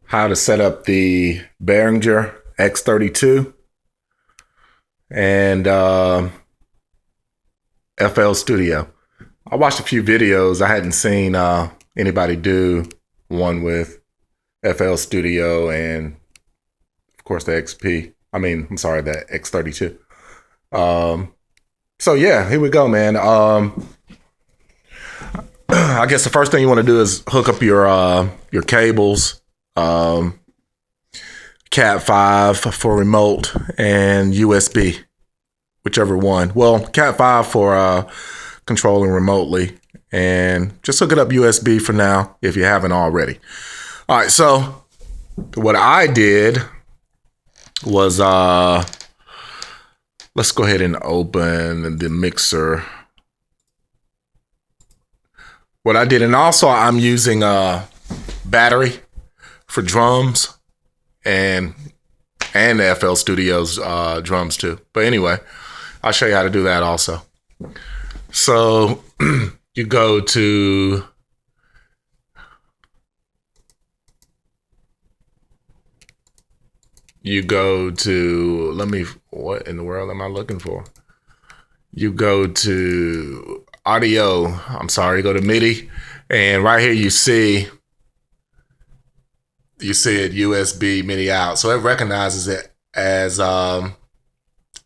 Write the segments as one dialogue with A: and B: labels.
A: how to set up the Behringer x32 and FL Studio. I watched a few videos. I hadn't seen anybody do one with FL Studio and, of course, the XP. I'm sorry, the x32. So yeah, here we go, man. I guess the first thing you want to do is hook up your cables, Cat 5 for remote and USB, whichever one. Well, Cat 5 for controlling remotely, and just hook it up USB for now if you haven't already. All right, so what I did was let's go ahead and open the mixer. What I did, and also I'm using battery for drums and the FL Studios drums too. But anyway, I'll show you how to do that also. So you go to what in the world am I looking for? You go to audio, go to MIDI, and right here you see it USB MIDI out. So it recognizes it as an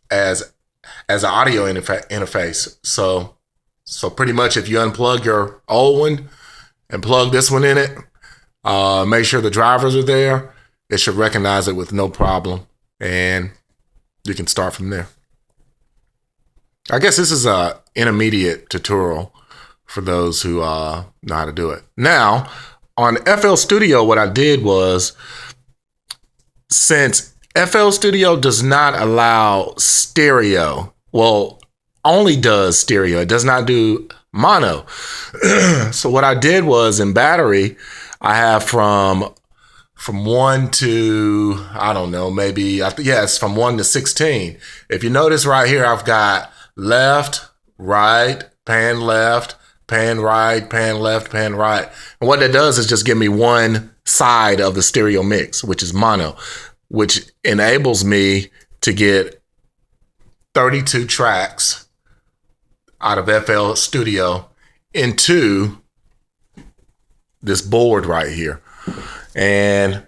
A: audio interface. So pretty much if you unplug your old one and plug this one in it, make sure the drivers are there, it should recognize it with no problem, and you can start from there. I guess this is a intermediate tutorial for those who know how to do it. Now, on FL Studio, what I did was, since FL Studio does not allow stereo, well, only does stereo, it does not do mono. So what I did was, in battery, I have from 1 to, I don't know, maybe, it's from 1 to 16. If you notice right here, I've got left, right, pan left, pan right, pan left, pan right. And what that does is just give me one side of the stereo mix, which is mono, which enables me to get 32 tracks out of FL Studio into this board right here. And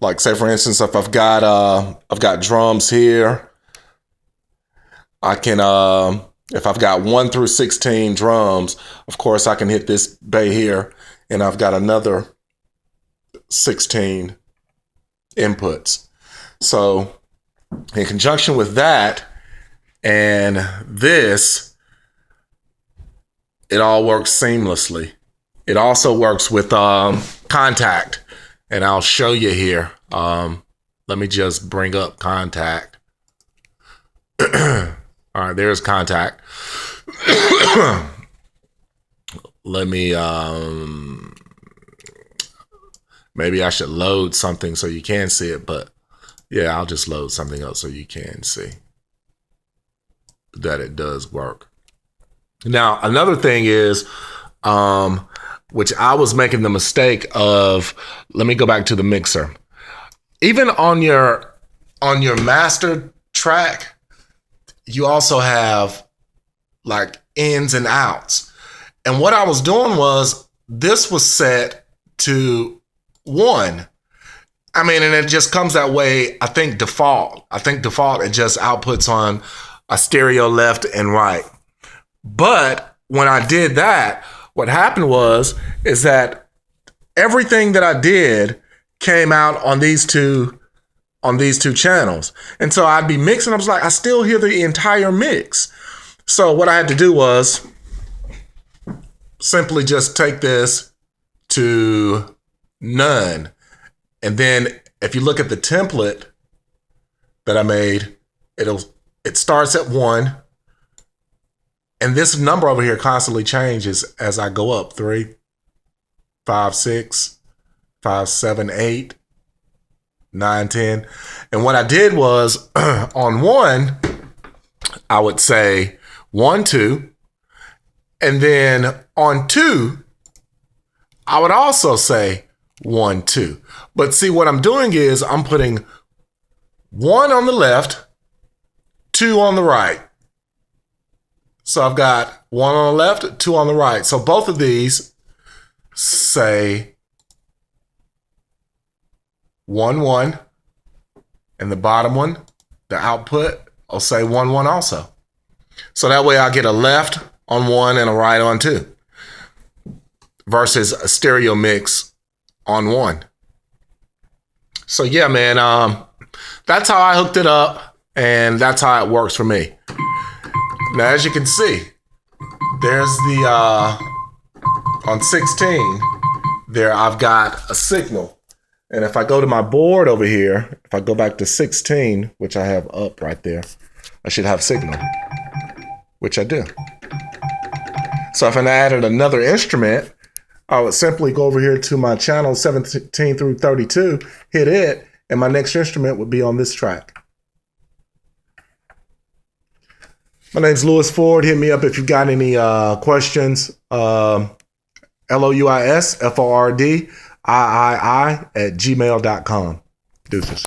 A: like, say for instance, if I've got drums here, I can, if I've got 1 through 16 drums, of course I can hit this bay here, and I've got another 16 inputs. So in conjunction with that and this, it all works seamlessly. It also works with Contact, and I'll show you here. Let me just bring up Contact. All right, there's Contact. Let me, maybe I should load something so you can see it, but yeah, I'll just load something else so you can see that it does work. Now, another thing is, which I was making the mistake of, let me go back to the mixer. Even on your master track, you also have like ins and outs. And what I was doing was, this was set to 1. And it just comes that way, I think default, it just outputs on a stereo left and right. But when I did that, what happened is that everything that I did came out on these two channels. And so I'd be mixing, I was like, I still hear the entire mix. So what I had to do was simply just take this to none. And then if you look at the template that I made, it starts at 1. And this number over here constantly changes as I go up. 3, 5, 6, 5, 7, 8, 9, 10. And what I did was, on 1, I would say 1, 2. And then on 2, I would also say 1, 2. But see, what I'm doing is I'm putting 1 on the left, 2 on the right. So I've got 1 on the left, 2 on the right. So both of these say 1, 1. And the bottom one, the output, will say 1, 1 also. So that way I get a left on 1 and a right on 2 versus a stereo mix on 1. So yeah, man, that's how I hooked it up, and that's how it works for me. Now, as you can see, there's the, on 16, there I've got a signal. And if I go to my board over here, if I go back to 16, which I have up right there, I should have signal, which I do. So if I added another instrument, I would simply go over here to my channel 17 through 32, hit it, and my next instrument would be on this track. My name's Louis Ford. Hit me up if you've got any questions. LOUISFORD III@gmail.com. Deuces.